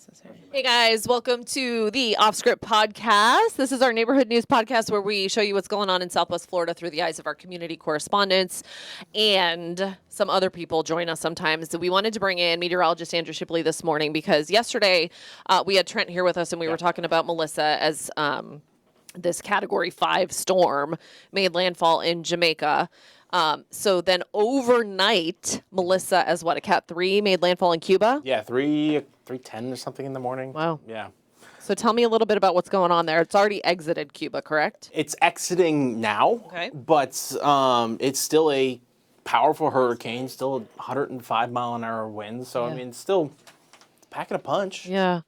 necessary. Hey guys, welcome to the Off Script Podcast. This is our neighborhood news podcast where we show you what's going on in Southwest Florida through the eyes of our community correspondents, and some other people join us sometimes. We wanted to bring in meteorologist Andrew Shipley this morning because yesterday we had Trent here with us and we were talking about Melissa as this Category 5 storm made landfall in Jamaica. So then overnight, Melissa, as what, a Cat 3 made landfall in Cuba? Yeah, 3:10 or something in the morning. Wow. Yeah. So tell me a little bit about what's going on there. It's already exited Cuba, correct? It's exiting now, Okay. but it's still a powerful hurricane, still 105-mile-an-hour winds. So, Yeah. I mean, it's still packing a punch. Yeah.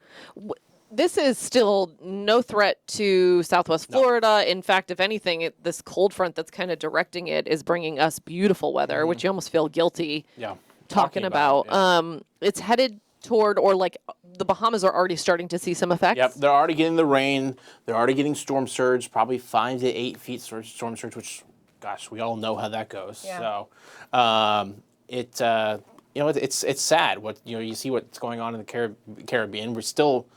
This is still no threat to Southwest Florida. In fact, if anything, this cold front that's kind of directing it is bringing us beautiful weather, which you almost feel guilty Yeah. talking about. yeah. It's headed toward, or like the Bahamas are already starting to see some effects. Yep, they're already getting the rain. They're already getting storm surge, probably 5 to 8 feet storm surge, which, gosh, we all know how that goes. Yeah. So, it's sad. You see what's going on in the Caribbean. We're still,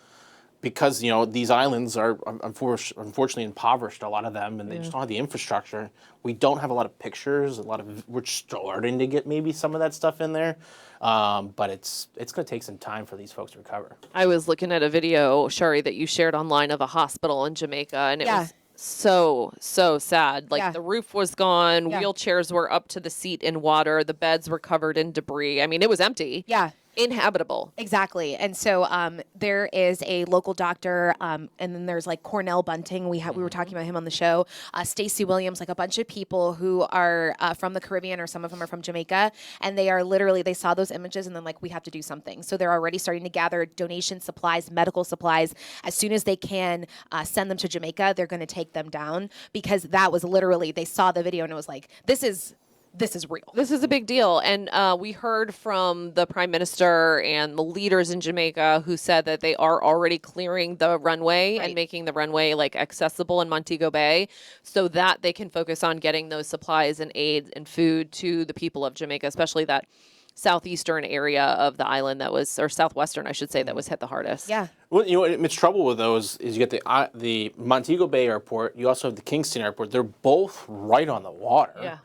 because these islands are unfortunately impoverished, a lot of them, and they just don't have the infrastructure. We don't have a lot of pictures. We're starting to get maybe some of that stuff in there, but it's going to take some time for these folks to recover. I was looking at a video, Shari, that you shared online of a hospital in Jamaica, and it was so sad. Like the roof was gone, wheelchairs were up to the seat in water, the beds were covered in debris. I mean, it was empty. Yeah. Inhabitable. Exactly. And so there is a local doctor, and then there's like Cornell Bunting. We were talking about him on the show. Stacey Williams, like a bunch of people who are from the Caribbean, or some of them are from Jamaica, and they are literally, they saw those images and then like, we have to do something. So they're already starting to gather donation supplies, medical supplies. As soon as they can send them to Jamaica, they're going to take them down, because that was literally, they saw the video and it was like, this is real. This is a big deal. And we heard from the Prime Minister and the leaders in Jamaica who said that they are already clearing the runway and making the runway like accessible in Montego Bay so that they can focus on getting those supplies and aid and food to the people of Jamaica, especially that southeastern area of the island that was, or southwestern, I should say, that was hit the hardest. Yeah. Well, what's trouble with those is you get the Montego Bay Airport, you also have the Kingston Airport. They're both right on the water. Yeah.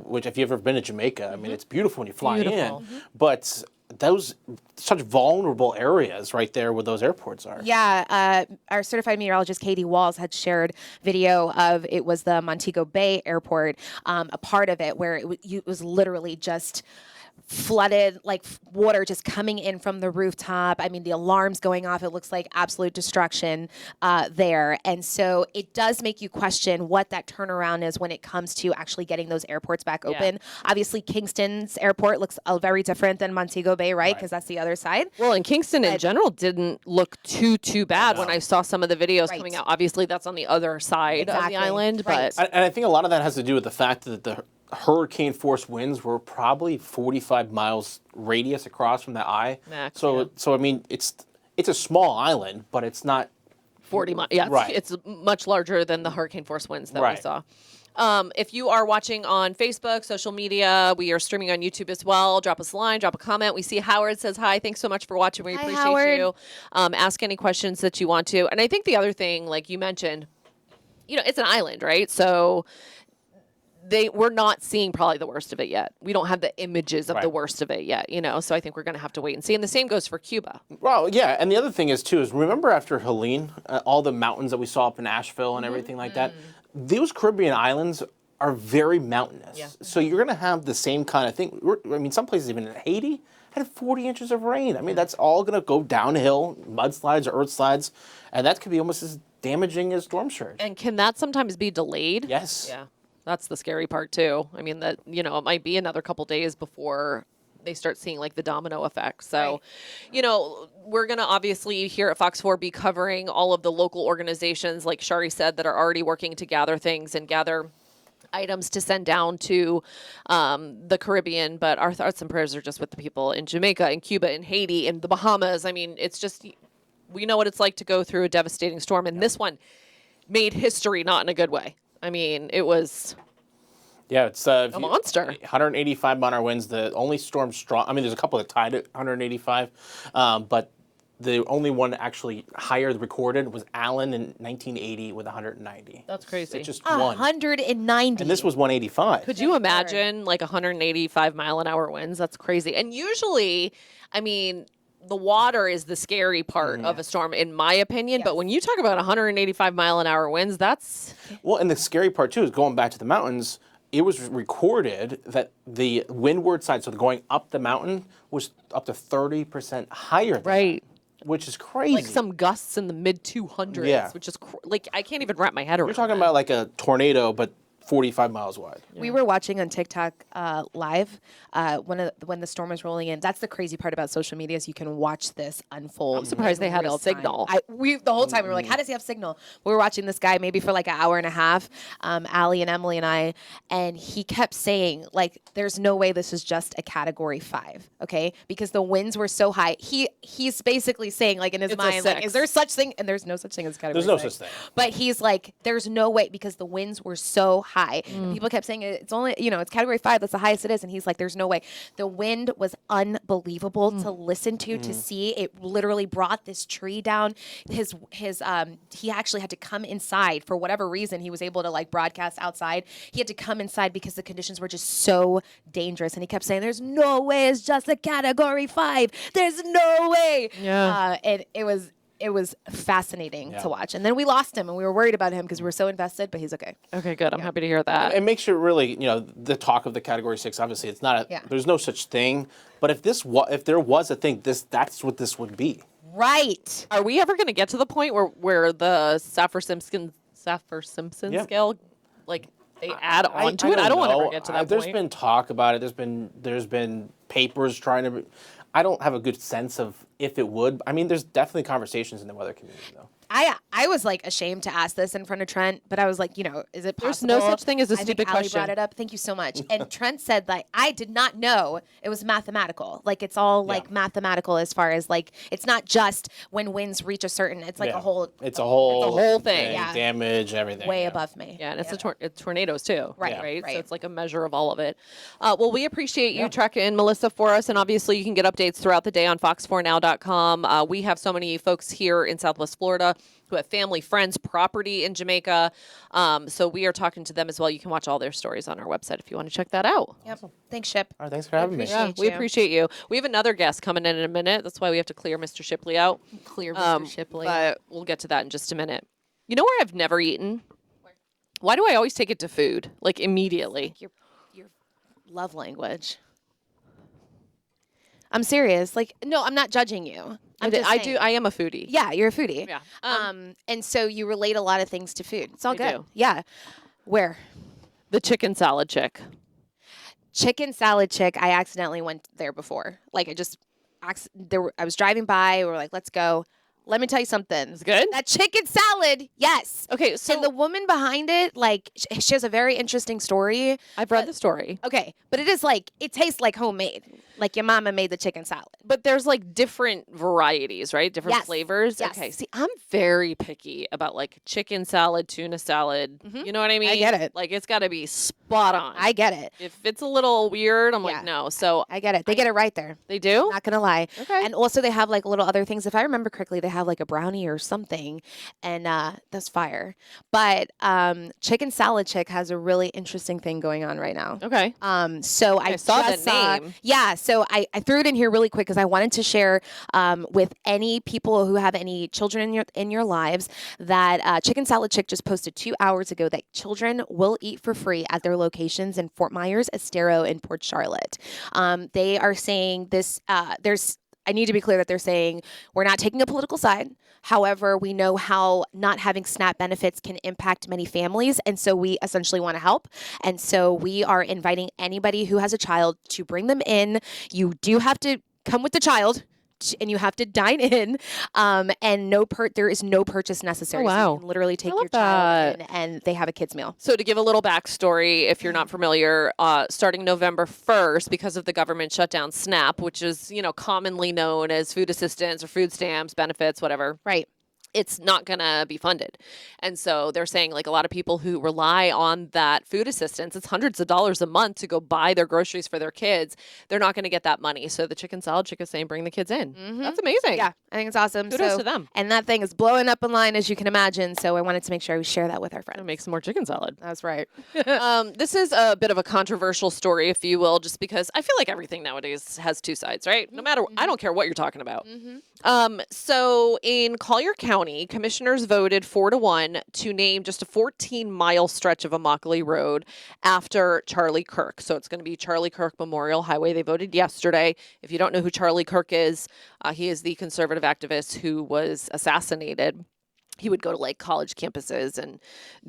Which, if you've ever been to Jamaica, I mean, it's beautiful when you fly in, but those such vulnerable areas right there where those airports are. Yeah, our certified meteorologist Katie Walls had shared video of, it was the Montego Bay Airport, a part of it where it was literally just flooded, like water just coming in from the rooftop. I mean, the alarms going off. It looks like absolute destruction there. And so it does make you question what that turnaround is when it comes to actually getting those airports back open. Obviously, Kingston's airport looks very different than Montego Bay, right? Because that's the other side. Well, and Kingston in general didn't look too bad when I saw some of the videos coming out. Obviously, that's on the other side of the island. But And I think a lot of that has to do with the fact that the hurricane force winds were probably 45 miles radius across from the eye. Max, so I mean, it's a small island, but it's not 40 miles. Yeah, it's much larger than the hurricane force winds that we saw. If you are watching on Facebook, social media, we are streaming on YouTube as well. Drop us a line, drop a comment. We see Howard says hi. Thanks so much for watching. We appreciate Howard. you. Ask any questions that you want to. And I think the other thing, like you mentioned, it's an island, right? So we're not seeing probably the worst of it yet. We don't have the images of the worst of it yet, so I think we're going to have to wait and see. And the same goes for Cuba. Well, yeah, and the other thing is, too, is remember after Helene, all the mountains that we saw up in Asheville and everything like that, those Caribbean islands are very mountainous. Yeah. So you're going to have the same kind of thing. I mean, some places, even in Haiti, had 40 inches of rain. I mean, that's all going to go downhill, mudslides or earth slides, and that could be almost as damaging as storm surge. And can that sometimes be delayed? Yes. Yeah. That's the scary part, too. I mean, that, it might be another couple days before they start seeing, like, the domino effect. So, we're going to obviously here at Fox 4 be covering all of the local organizations, like Shari said, that are already working to gather things and gather items to send down to the Caribbean. But our thoughts and prayers are just with the people in Jamaica and Cuba and Haiti and the Bahamas. I mean, it's just, we know what it's like to go through a devastating storm. And this one made history, not in a good way. I mean, it was it's a monster. 185 mile-an-hour winds. The only storm strong. I mean, there's a couple that tied at 185, but The only one actually higher recorded was Allen in 1980 with 190. That's crazy. It's just one. 190. And this was 185. Could you imagine like 185 mile an hour winds? That's crazy. And usually, I mean, the water is the scary part of a storm, in my opinion. But when you talk about 185 mile an hour winds, that's Well, and the scary part too is going back to the mountains. It was recorded that the windward side, so going up the mountain, was up to 30% higher than right. that, which is crazy. Like some gusts in the mid 200s, Yeah. which is like I can't even wrap my head around. You're talking about like a tornado, but 45 miles wide. We were watching on TikTok live when the storm was rolling in. That's the crazy part about social media is you can watch this unfold. I'm surprised they had a signal. The whole time we were like, how does he have signal? We were watching this guy maybe for like an hour and a half, Allie and Emily and I, and he kept saying like, there's no way this is just a Category 5, okay? Because the winds were so high. He's basically saying like in his It's a mind, like, 6. is there such thing? And there's no such thing as Category There's no 6. such thing. But he's like, there's no way because the winds were so high. People kept saying it's only, it's Category 5. That's the highest it is. And he's like, there's no way. The wind was unbelievable to listen to see. It literally brought this tree down. He actually had to come inside for whatever reason. He was able to like broadcast outside. He had to come inside because the conditions were just so dangerous. And he kept saying, there's no way it's just a Category 5. There's no way. Yeah. And it was fascinating Yeah. to watch. And then we lost him and we were worried about him because we were so invested, but he's okay. Okay, good. I'm happy to hear that. It makes you really, the talk of the Category 6. Obviously, it's not. Yeah. There's no such thing. But if there was a thing, that's what this would be. Right. Are we ever going to get to the point where the Saffir-Simpson Yeah. scale, like they add on to it? I don't want to ever get to that There's point. been talk about it. There's been papers trying to. I don't have a good sense of if it would. I mean, there's definitely conversations in the weather community, though. I was like ashamed to ask this in front of Trent, but I was like, is it There's possible? no such thing as a I think stupid Allie question. brought it up. Thank you so much. And Trent said like I did not know it was mathematical. Like it's all like mathematical as far as like it's not just when winds reach a certain. It's like Yeah. a whole. It's a whole thing. Yeah. Damage, everything. way yeah. above me. Yeah, and it's tornadoes too, Right, right? right. So it's like a measure of all of it. Well, we appreciate you tracking Melissa for us, and obviously you can get updates throughout the day on fox4now.com. We have so many folks here in Southwest Florida who have family, friends, property in Jamaica. So we are talking to them as well. You can watch all their stories on our website if you want to check that out. Yep. Thanks, Ship. All right, thanks for having me. appreciate Yeah, we you. appreciate you. We have another guest coming in a minute. That's why we have to clear Mr. Shipley out. Clear, Mr. Shipley. But we'll get to that in just a minute. You know where I've never eaten? Why do I always take it to food? Like immediately. your love language. I'm serious. Like, no, I'm not judging you. I'm just saying. I am a foodie. Yeah, you're a foodie. Yeah. And so you relate a lot of things to food. It's all I good. do. Yeah. Where? The chicken salad chick. Chicken Salad Chick. I accidentally went there before. Like I was driving by. We were like, let's go. Let me tell you something. It's good? That chicken salad, yes. Okay, so And the woman behind it, like, she has a very interesting story. I've read the story. Okay, but it is like it tastes like homemade. Like your mama made the chicken salad. But there's like different varieties, right? Different Yes. flavors. Yes. Okay. See, I'm very picky about like chicken salad, tuna salad. You know what I mean? get it. Like it's got to be spot on. I get it. If it's a little weird, I'm Yeah. like, no. So I get it. They get it right there. they do? Not gonna lie. Okay. And also they have like little other things. If I remember correctly, they have like a brownie or something, and that's fire. But Chicken Salad Chick has a really interesting thing going on right now. Okay. So I saw just that name. Yeah, so I threw it in here really quick because I wanted to share with any people who have any children in your lives that Chicken Salad Chick just posted 2 hours ago that children will eat for free at their locations in Fort Myers, Estero, and Port Charlotte. They are saying this. I need to be clear that they're saying we're not taking a political side. However, we know how not having SNAP benefits can impact many families. And so we essentially want to help. And so we are inviting anybody who has a child to bring them in. You do have to come with the child. And you have to dine in, and there is no purchase necessary. Oh, So wow. you can literally take love your child that. in, and they have a kids meal. So to give a little backstory, if you're not familiar, starting November 1st, because of the government shutdown, SNAP, which is commonly known as food assistance or food stamps, benefits, whatever, Right. it's not going to be funded. And so they're saying like a lot of people who rely on that food assistance, it's hundreds of dollars a month to go buy their groceries for their kids. They're not going to get that money. So the chicken salad chick is saying, bring the kids in. That's amazing. Yeah, I think it's awesome. Kudos to them. And that thing is blowing up online, as you can imagine. So I wanted to make sure we share that with our friends. Make some more chicken salad. That's right. This is a bit of a controversial story, if you will, just because I feel like everything nowadays has two sides, right? No matter, I don't care what you're talking about. So in Collier County, commissioners voted 4-1 to name just a 14-mile stretch of Immokalee Road after Charlie Kirk. So it's going to be Charlie Kirk Memorial Highway. They voted yesterday. If you don't know who Charlie Kirk is, he is the conservative activist who was assassinated. He would go to like college campuses and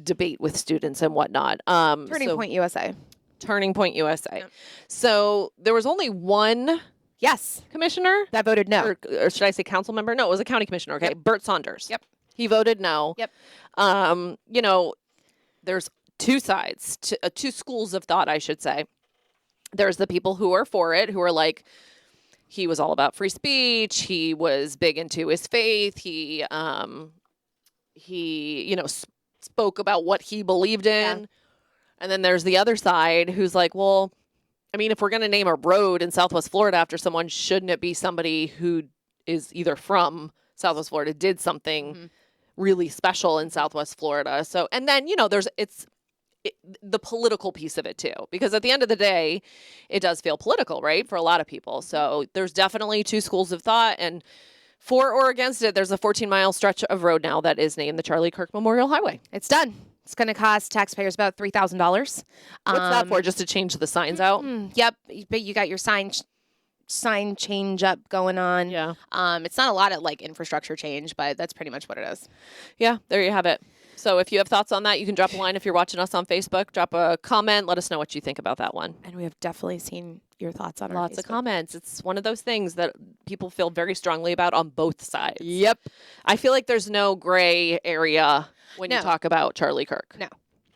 debate with students and whatnot. Turning Point USA. Turning Point USA. Yep. So there was only one Yes. commissioner That voted no. or should I say council member? No, it was a county commissioner. Okay, Bert Saunders. Yep. He voted no. Yep. You know, there's two sides, two schools of thought, I should say. There's the people who are for it, who are like, he was all about free speech. He was big into his faith. He spoke about what he believed in. Yeah. And then there's the other side who's like, well, I mean, if we're going to name a road in Southwest Florida after someone, shouldn't it be somebody who is either from Southwest Florida, did something really special in Southwest Florida? So, and then, there's, the political piece of it too, because at the end of the day, it does feel political, right? For a lot of people. So there's definitely two schools of thought, and for or against it, there's a 14-mile stretch of road now that is named the Charlie Kirk Memorial Highway. It's done. It's going to cost taxpayers about $3,000. What's that for? Just to change the signs out? Yep. But you got your sign change up going on. Yeah. It's not a lot of like infrastructure change, but that's pretty much what it is. Yeah, there you have it. So if you have thoughts on that, you can drop a line if you're watching us on Facebook. Drop a comment. Let us know what you think about that one. And we have definitely seen your thoughts on our Lots of Facebook. comments. It's one of those things that people feel very strongly about on both sides. Yep. I feel like there's no gray area when you No. talk about Charlie Kirk. No.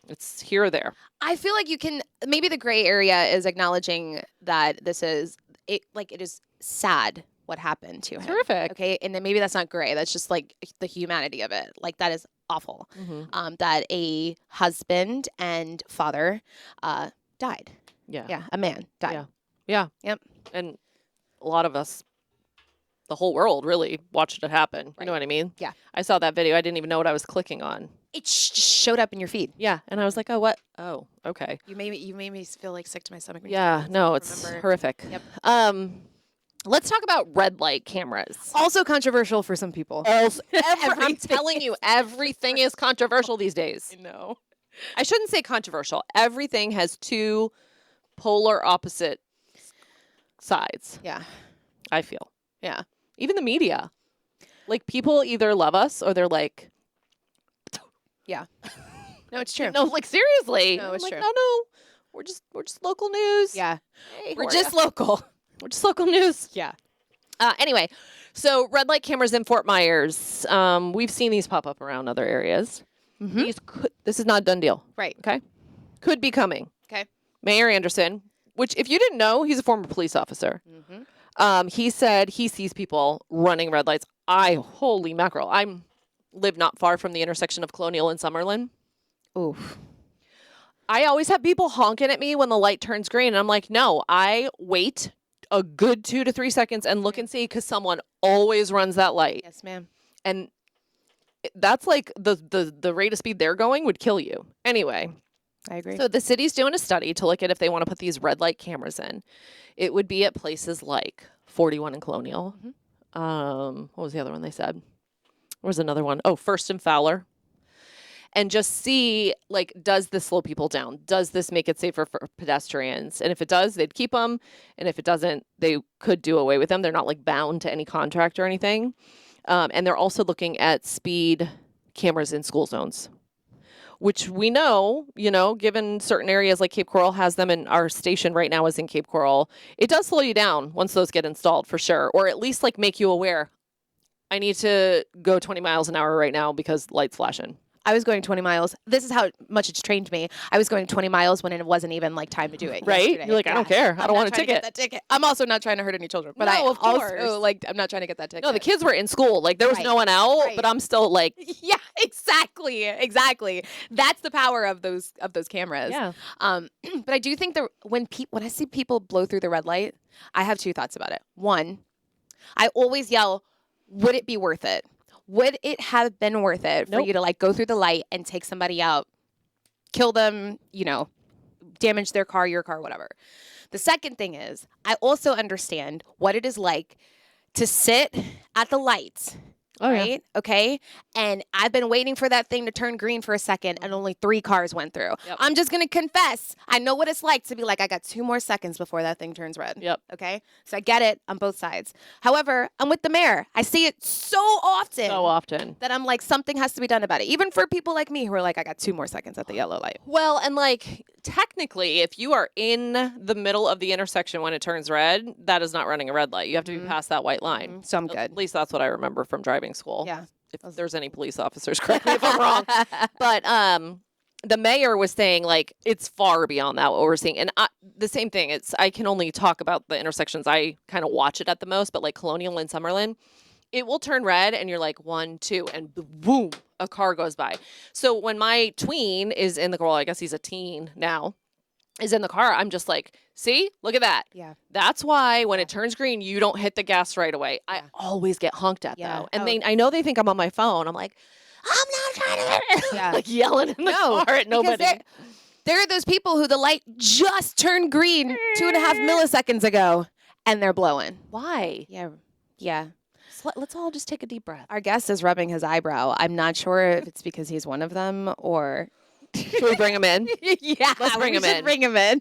It's here or there. I feel like you can, maybe the gray area is acknowledging that this is, it is sad what happened to him. Terrific. Okay. And then maybe that's not gray. That's just like the humanity of it. Like that is awful. That a husband and father died. Yeah. Yeah. A man died. Yeah. Yeah. Yep. And a lot of us, the whole world really watched it happen. You Right. know what I mean? Yeah. I saw that video. I didn't even know what I was clicking on. It just showed up in your feed. Yeah. And I was like, oh, what? Oh, okay. You made me feel like sick to my stomach. when you Yeah. said that. No, I it's remember. horrific. Yep. Let's talk about red light cameras. Also controversial for some people. I'm Everything telling you, everything is controversial these days. No. I shouldn't say controversial. Everything has two polar opposite sides, Yeah. I feel. Yeah. Even the media. Like, people either love us or they're like, Yeah. No, it's true. no, like, seriously. No, I'm it's like, true. no, we're just local news. Yeah. Hey, We're how are just ya? local. We're just local news. Yeah. Anyway, so red light cameras in Fort Myers. We've seen these pop up around other areas. This is not a done deal. Right. Okay. Could be coming. Okay. Mayor Anderson, which if you didn't know, he's a former police officer. He said he sees people running red lights. Holy mackerel. Live not far from the intersection of Colonial and Summerlin. Oof. I always have people honking at me when the light turns green. And I'm like, no, I wait a good 2 to 3 seconds and look and see, because someone always runs that light. Yes, ma'am. And that's like the rate of speed they're going would kill you. Anyway, I agree. so the city's doing a study to look at if they want to put these red light cameras in. It would be at places like 41 and Colonial. What was the other one they said? There was another one. Oh, First and Fowler. And just see, like, does this slow people down? Does this make it safer for pedestrians? And if it does, they'd keep them. And if it doesn't, they could do away with them. They're not, like, bound to any contract or anything. And they're also looking at speed cameras in school zones, which we know, given certain areas like Cape Coral has them, and our station right now is in Cape Coral, it does slow you down once those get installed for sure. Or at least, like, make you aware, I need to go 20 miles an hour right now because light's flashing. I was going 20 miles. This is how much it's trained me. I was going 20 miles when it wasn't even like time to do it. Right? yesterday. You're like, I don't care. I I'm don't not want a trying to get ticket. that ticket. I'm also not trying to hurt any children, but No, I of course. also like I'm not trying to get that ticket. No, the kids were in school. Like there was Right. no one out, Right. but I'm still like, Yeah, exactly. That's the power of those cameras. Yeah. But I do think that when I see people blow through the red light, I have two thoughts about it. One, I always yell, "Would it be worth it? Would it have been worth it for Nope. you to like go through the light and take somebody out, kill them, damage their car, your car, whatever?" The second thing is, I also understand what it is like to sit at the lights. Oh, yeah. Right? Okay. And I've been waiting for that thing to turn green for a second and only 3 cars went through. Yep. I'm just going to confess. I know what it's like to be like, I got 2 more seconds before that thing turns red. Yep. Okay. So I get it on both sides. However, I'm with the mayor. I see it so often. So often. That I'm like, something has to be done about it. Even for people like me who are like, I got 2 more seconds at the yellow light. Well, and like technically, if you are in the middle of the intersection when it turns red, that is not running a red light. You have to be past that white line. So I'm At good. least that's what I remember from driving school. Yeah. If there's any police officers, correct me if I'm wrong. But the mayor was saying like it's far beyond that what we're seeing, and the same thing. It's I can only talk about the intersections I kind of watch it at the most, but like Colonial and Summerlin, it will turn red, and you're like 1, 2, and boom, a car goes by. So when my tween is in the car, well, I guess he's a teen now, is in the car, I'm just like, see, look at that. Yeah. That's why when it turns green, you don't hit the gas right away. I always get honked at Yeah. though. And Oh. I know they think I'm on my phone. I'm like, I'm not trying to Yeah. like yelling in the car at because nobody. there are those people who the light just turned green 2.5 milliseconds ago and they're blowing. Why? Yeah. Let's all just take a deep breath. Our guest is rubbing his eyebrow. I'm not sure if it's because he's one of them or. Should we bring him in? Yeah, Let's bring we him should in. Bring him in.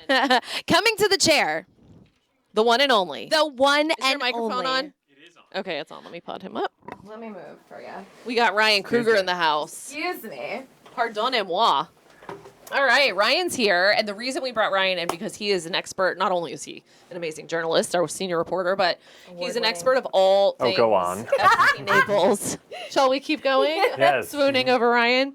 Coming to the chair, The one and only. the one Is and your microphone only. on? Okay, it's on. Let me pod him up. Let me move for you. We got Ryan Kruger in the house. Excuse me. Pardonnez-moi. All right, Ryan's here, and the reason we brought Ryan in because he is an expert. Not only is he an amazing journalist, our senior reporter, but he's an expert of all things. go on. FC Naples. Shall we keep going? Yes. Swooning over Ryan.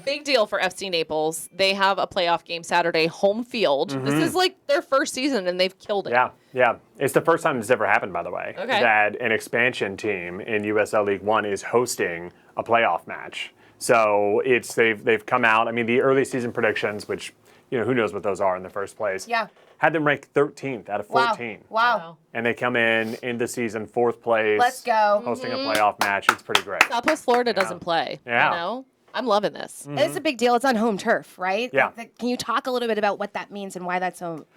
Big deal for FC Naples. They have a playoff game Saturday, home field. This is like their first season, and they've killed it. Yeah. It's the first time this ever happened, by the way, Okay. that an expansion team in USL League One is hosting a playoff match. So they've come out. I mean, the early season predictions, which who knows what those are in the first place. Yeah. Had them ranked 13th out of 14. Wow. And they come in the season 4th place. Let's go. Hosting a playoff match. It's pretty great. Southwest Florida doesn't play. Yeah. You know? I'm loving this. It's a big deal. It's on home turf, right? Yeah. Can you talk a little bit about what that means and why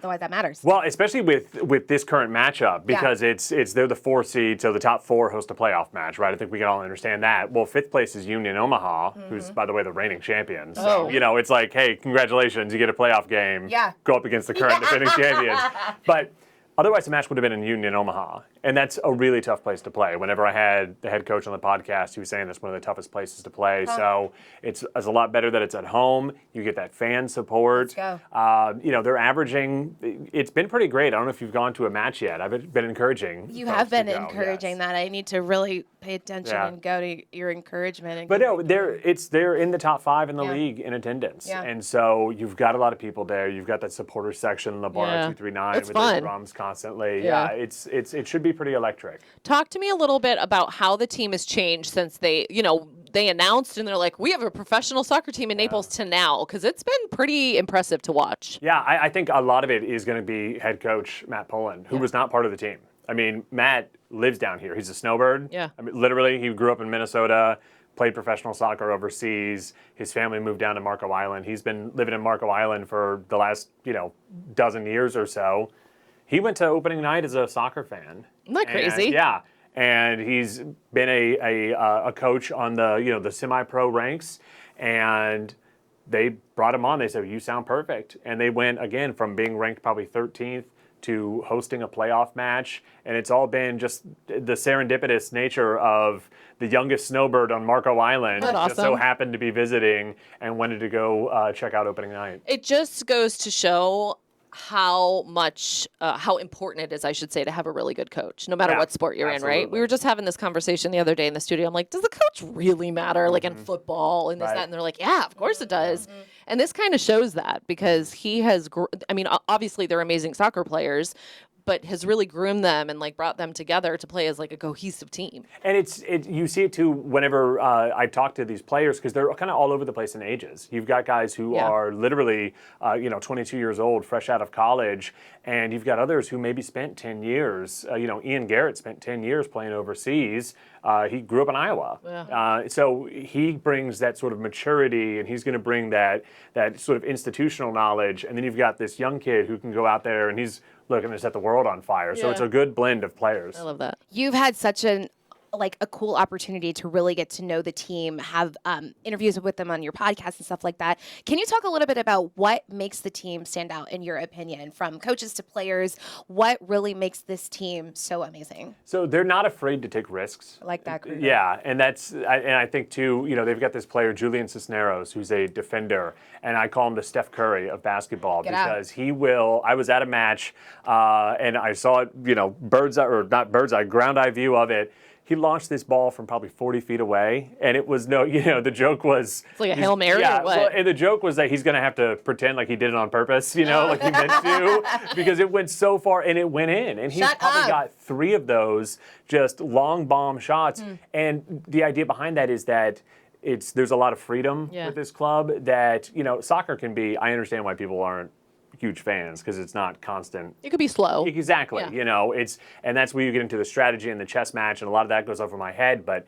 why that matters? Well, especially with this current matchup, because they're the 4 seed, so the top 4 host a playoff match, right? I think we can all understand that. Well, 5th place is Union Omaha, who's, by the way, the reigning champions. So, it's like, hey, congratulations, you get a playoff game. Yeah. Go up against the current defending champions. But otherwise, the match would have been in Union Omaha, and that's a really tough place to play. Whenever I had the head coach on the podcast, he was saying that's one of the toughest places to play. So it's a lot better that it's at home. You get that fan support. Let's go. They're averaging. It's been pretty great. I don't know if you've gone to a match yet. I've been encouraging. You folks have been to go, encouraging yes. that. I need to really pay attention Yeah. and go to your encouragement. And But no, they're in the top 5 in the Yeah. league in attendance, Yeah. and so you've got a lot of people there. You've got that supporter section, La Barra Yeah. 239 It's with fun. the drums constantly. Yeah. It should be pretty electric. Talk to me a little bit about how the team has changed since they announced and they're like, we have a professional soccer team in Naples to now, because it's been pretty impressive to watch. Yeah, I think a lot of it is going to be head coach Matt Pullen, who was not part of the team. I mean, Matt lives down here. He's a snowbird. Yeah. I mean, literally, he grew up in Minnesota, played professional soccer overseas. His family moved down to Marco Island. He's been living in Marco Island for the last, dozen years or so. He went to opening night as a soccer fan. Isn't that And, crazy? yeah. And he's been a coach on the semi-pro ranks, and they brought him on. They said, "You sound perfect," and they went again from being ranked probably 13th to hosting a playoff match, and it's all been just the serendipitous nature of the youngest snowbird on Marco Island That's just so awesome. happened to be visiting and wanted to go check out opening night. It just goes to show how much, how important it is, I should say, to have a really good coach, no matter Yeah, what sport you're in, right? We absolutely. were just having this conversation the other day in the studio. I'm like, does the coach really matter, like in football and this, Right. that? And they're like, yeah, of course it does. And this kind of shows that because he has, I mean, obviously they're amazing soccer players, but has really groomed them and like brought them together to play as like a cohesive team. And you see it too whenever I talk to these players because they're kind of all over the place in ages. You've got guys who Yeah. are literally 22 years old, fresh out of college, and you've got others who maybe spent 10 years. Ian Garrett spent 10 years playing overseas. He grew up in Iowa, so he brings that sort of maturity, and he's going to bring that sort of institutional knowledge. And then you've got this young kid who can go out there and he's looking to set the world on fire. So Yeah. it's a good blend of players. I love that. You've had such a cool opportunity to really get to know the team, have interviews with them on your podcast and stuff like that. Can you talk a little bit about what makes the team stand out in your opinion, from coaches to players? What really makes this team so amazing? So they're not afraid to take risks. I like that. Kruger. Yeah, and I think too, they've got this player Julian Cisneros, who's a defender, and I call him the Steph Curry of basketball Get out. because he will. I was at a match, and I saw it, bird's eye, or not bird's eye, ground eye view of it. He launched this ball from probably 40 feet away, and it was the joke was It's like a Hail Mary yeah, or what? well, and the joke was that he's going to have to pretend like he did it on purpose, like he meant to, because it went so far and it went in, and he's Shut probably up. got 3 of those just long bomb shots. And the idea behind that is that there's a lot of freedom Yeah. with this club that soccer can be. I understand why people aren't huge fans because it's not constant. It could be slow. Exactly. Yeah. And that's where you get into the strategy and the chess match, and a lot of that goes over my head. But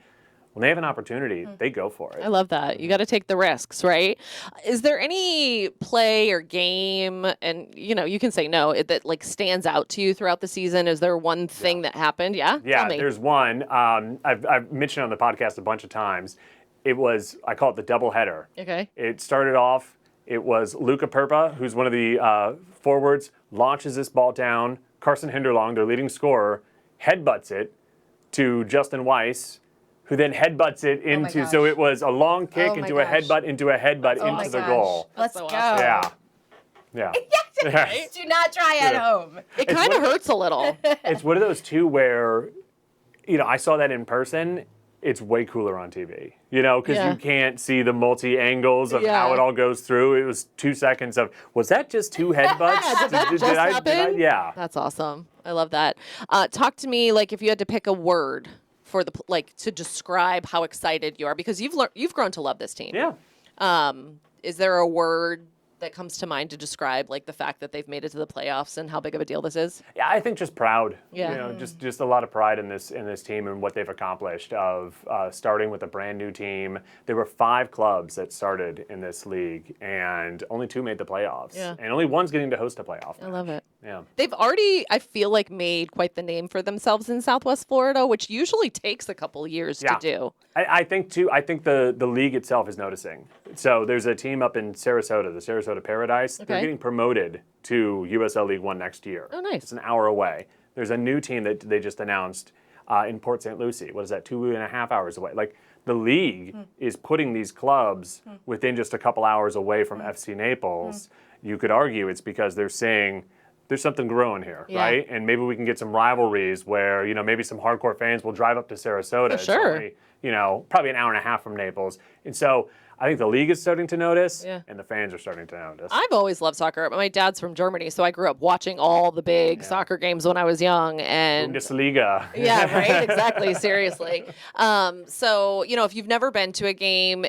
when they have an opportunity, they go for it. I love that. You got to take the risks, right? Is there any play or game, and you can say no, that like stands out to you throughout the season? Is there one thing that happened? Yeah. Yeah, Tell me. there's one. I've mentioned it on the podcast a bunch of times. I call it the double header. Okay. It started off, it was Luca Perpa, who's one of the forwards, launches this ball down. Carson Hinderlong, their leading scorer, headbutts it to Justin Weiss, who then headbutts it into. gosh. So it was a long kick Oh my into a gosh. headbutt into a headbutt Oh my into the gosh. goal. Let's so go. awesome. Yeah. Do not try at home. It kind of hurts a little. It's one of those two where, I saw that in person. It's way cooler on TV, because Yeah. you can't see the multi-angles of Yeah. how it all goes through. It was 2 seconds of, was that just 2 headbutts? Did that just happen? Yeah. That's awesome. I love that. Talk to me like if you had to pick a word for to describe how excited you are, because you've grown to love this team. Yeah. Is there a word that comes to mind to describe like the fact that they've made it to the playoffs and how big of a deal this is? Yeah, I think just proud. Yeah. Just a lot of pride in this team and what they've accomplished. Of starting with a brand new team, there were 5 clubs that started in this league, and only 2 made the playoffs. Yeah. And only one's getting to host a playoff. I love it. Yeah. They've already, I feel like, made quite the name for themselves in Southwest Florida, which usually takes a couple years Yeah. to do. I think too. I think the league itself is noticing. So there's a team up in Sarasota, the Sarasota Paradise. They're Okay. getting promoted to USL League One next year. Oh, nice. It's an hour away. There's a new team that they just announced in Port St. Lucie. What is that? 2.5 hours away. Like the league is putting these clubs within just a couple hours away from FC Naples. You could argue it's because they're saying, there's something growing here, Yeah. right? And maybe we can get some rivalries where, maybe some hardcore fans will drive up to Sarasota. For It's sure. only, probably an hour and a half from Naples. And so I think the league is starting to notice, Yeah. and the fans are starting to notice. I've always loved soccer. My dad's from Germany, so I grew up watching all the big soccer games when I was young. And Bundesliga. yeah, right. Exactly. Seriously. So if you've never been to a game,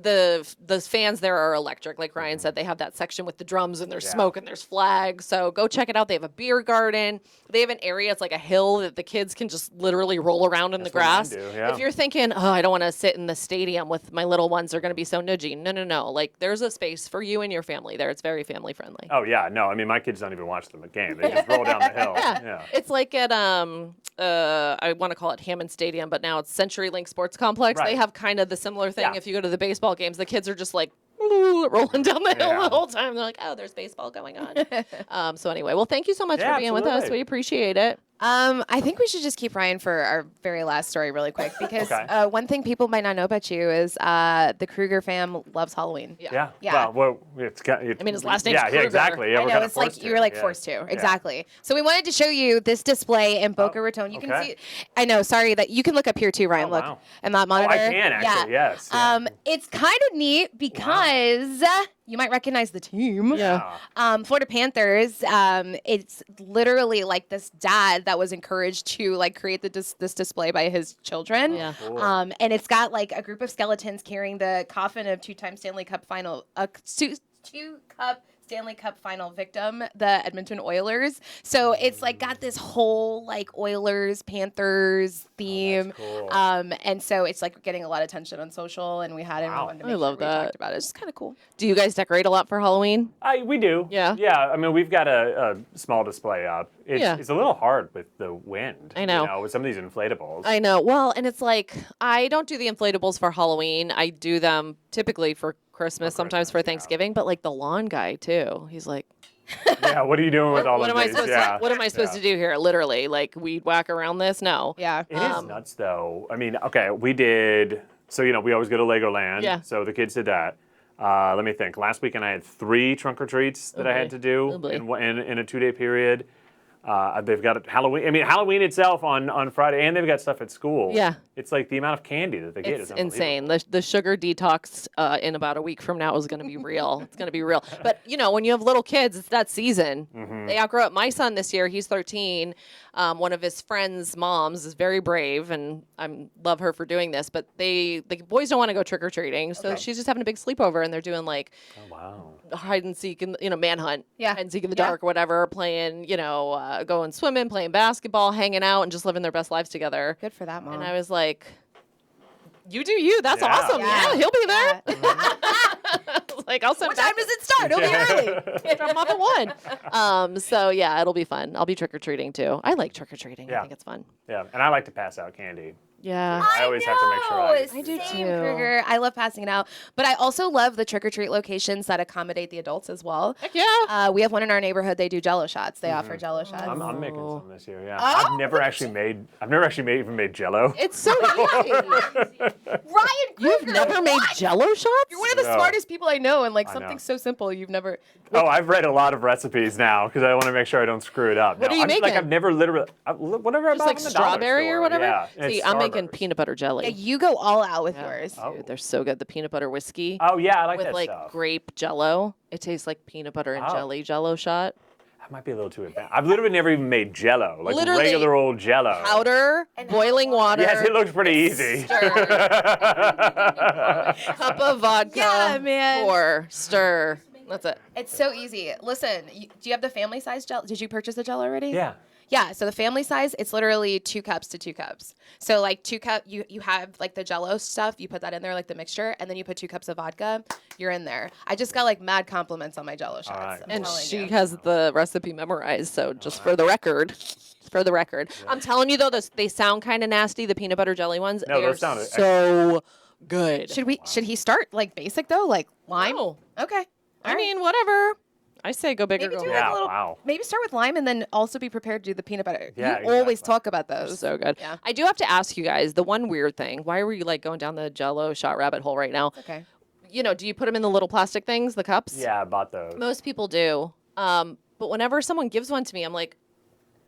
the fans there are electric. Like Ryan said, they have that section with the drums and there's smoke and there's flags. So go check it out. They have a beer garden. They have an area, it's like a hill that the kids can just literally roll around in the what mine grass. do, yeah. If you're thinking, oh, I don't want to sit in the stadium with my little ones, they're going to be so nudgy. No. Like there's a space for you and your family there. It's very family friendly. Oh, yeah. No, I mean, my kids don't even watch the game. They just roll down the hill. Yeah. It's like at I want to call it Hammond Stadium, but now it's CenturyLink Sports Complex. They Right. have kind of the similar thing. Yeah. If you go to the baseball games, the kids are just like rolling down the hill Yeah. the whole time. They're like, oh, there's baseball going on. So anyway, well, thank you so much Yeah, for being with us. absolutely. We appreciate it. I think we should just keep Ryan for our very last story really quick because Okay. one thing people might not know about you is the Kruger fam loves Halloween. Yeah. Yeah. Well, it's got. I mean, his last name's Yeah, Kruger. exactly. Yeah, I we're know, kind of it's like forced you were like yeah. forced to. Yeah. Exactly. So we wanted to show you this display in Boca Raton. You can okay. see I know, sorry that you can look up here too, Ryan. Oh, look. wow. And that Oh, monitor. I can actually. Yeah. Yes. Yeah. It's kind of neat because you might recognize the team. Yeah. Florida Panthers. It's literally like this dad that was encouraged to like create this display by his children. Yeah. Cool. And it's got like a group of skeletons carrying the coffin of two-time Stanley Cup final, two-cup Stanley Cup final victim, the Edmonton Oilers. So it's like got this whole like Oilers Panthers theme. cool. And so it's like getting a lot of attention on social, and we had it. And we Wow. wanted to I make love sure we that. talked about it. It's just kind of cool. Do you guys decorate a lot for Halloween? We do. Yeah. Yeah. I mean, we've got a small display up. Yeah. It's a little hard with the wind. I know. You know, with some of these inflatables. I know. Well, and it's like I don't do the inflatables for Halloween. I do them typically for Christmas, sometimes for Christmas, yeah. Thanksgiving. But like the lawn guy too, he's like, Yeah. What are you doing with all "What of am I these? supposed Yeah. to? What am I supposed to do here? Literally, like weed whack around this? No. Yeah. It is nuts, though. I mean, okay, we did. So we always go to Legoland. Yeah. So the kids did that. Let me think. Last weekend I had 3 trunk or treats that I had boy. to do Oh, boy. in a 2-day period. They've got Halloween. I mean, Halloween itself on Friday, and they've got stuff at school. Yeah. It's like the amount of candy that they get It's is insane. unbelievable. The sugar detox in about a week from now is going to be real. It's going to be real. But when you have little kids, it's that season. Mm-hmm. They outgrow it. My son this year, he's 13. One of his friends' moms is very brave, and I love her for doing this. But the boys don't want to go trick or treating, so she's just having a big sleepover, and they're doing like Oh, wow. hide and seek and manhunt, Yeah. hide and seek in the Yeah. dark, or whatever. Playing, going swimming, playing basketball, hanging out, and just living their best lives together. Good for that mom. And I was like, you do you. That's Yeah. awesome. Yeah. Yeah, he'll be there. Yeah. Like, I'll send What time does it start? It'll be early. I'm off at 1. So yeah, it'll be fun. I'll be trick or treating too. I like trick or treating. I Yeah. think it's fun. Yeah, and I like to pass out candy. Yeah. I always have to make sure I know, I do same, too. Kruger. I love passing it out, but I also love the trick or treat locations that accommodate the adults as well. Heck yeah. We have one in our neighborhood. They do Jello shots. They offer Jello shots. I'm making some this year. Yeah, Oh, I've never actually even made Jello. It's so easy. Ryan You've Kruger, never made what? Jello shots? You're one of the No. smartest people I know, and like I something know. so simple you've never. Oh, I've read a lot of recipes now because I want to make sure I don't screw it up. What No, are you Like making? I've never literally whatever I Just bought like from the dollar strawberry or store. whatever? Yeah, See, it's I'm making Starburst. peanut butter jelly. Yeah, you go all out with yours. Oh. Dude, they're so good. The peanut butter whiskey Oh yeah, I like with that like stuff. grape jello. It tastes like peanut butter and Oh. jelly jello shot. That might be a little too advanced. I've literally never even made Jello, like Literally, regular old Jello. Powder, boiling water. Yes, it looks pretty easy. Cup of vodka. Yeah, man. Pour, stir. That's it. It's so easy. Listen, do you have the family size Jello? Did you purchase the Jello already? Yeah. Yeah, so the family size, it's literally 2 cups to 2 cups. So like 2 cup, you have like the Jello stuff, you put that in there like the mixture, and then you put 2 cups of vodka, you're in there. I just got like mad compliments on my Jello shots. right. I'm And telling she you. has the recipe memorized. So just for the record, I'm telling you though, they sound kind of nasty. The peanut butter jelly ones. No, they are those sound so good. Should he start like basic though, like lime? No. Okay. I mean, whatever. I say go big or Maybe go do home. like Yeah, a little. wow. Maybe start with lime and then also be prepared to do the peanut butter. Yeah, you always exactly. talk about those. So good. Yeah. I do have to ask you guys the one weird thing. Why were you like going down the Jello shot rabbit hole right now? Okay. Do you put them in the little plastic things, the cups? Yeah, I bought those. Most people do. But whenever someone gives one to me, I'm like,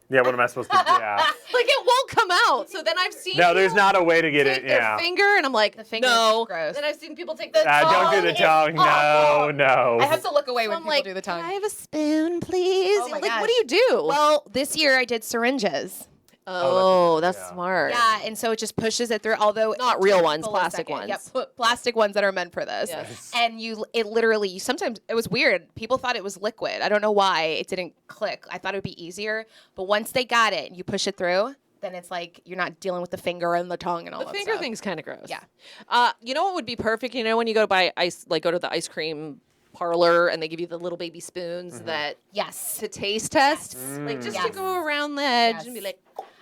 Yeah, what am I supposed to do? Yeah. like it won't come out. So then I've seen No, there's people not a way to get take it. their Yeah. finger, and I'm like, The finger is no. gross. Then I've seen people take the Don't do the It's tongue. No, awful. no. I have to look away when I'm people like, do the tongue. Can I have a spoon, please? Oh my like, what gosh. do you do? Well, this year I did syringes. that's yeah. smart. Yeah, and so it just pushes it through. Although Not it real takes ones, people a plastic second. Yeah, ones. plastic ones that are meant for this. Yes. And it literally, sometimes it was weird. People thought it was liquid. I don't know why it didn't click. I thought it would be easier, but once they got it and you push it through, then it's like you're not dealing with the finger and the tongue and all The that finger stuff. thing's kind of gross. Yeah. You know what would be perfect? When you go to buy ice, like go to the ice cream parlor and they give you the little baby spoons that Yes. to taste test, like just to Yes. go around the edge Yes. and be like,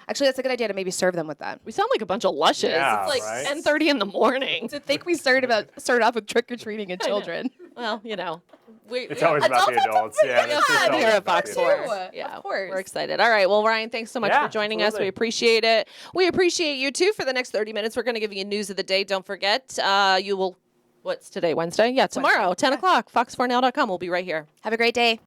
Actually, that's a good idea to maybe serve them with that. we sound like a bunch of lushes. Yeah, it's like right? 10:30 in the morning. To think we started off with trick or treating and children. Well, It's always about the adults. Yeah, Yeah, it's just fun always here at about Fox the 4. adults. Of Yeah, course. we're excited. All right. Well, Ryan, thanks so much Yeah, for joining us. absolutely. We appreciate it. We appreciate you too. For the next 30 minutes, we're going to give you news of the day. Don't forget, you will. What's today? Wednesday? Yeah, tomorrow, 10 o'clock. Fox4now.com. We'll be right here. Have a great day.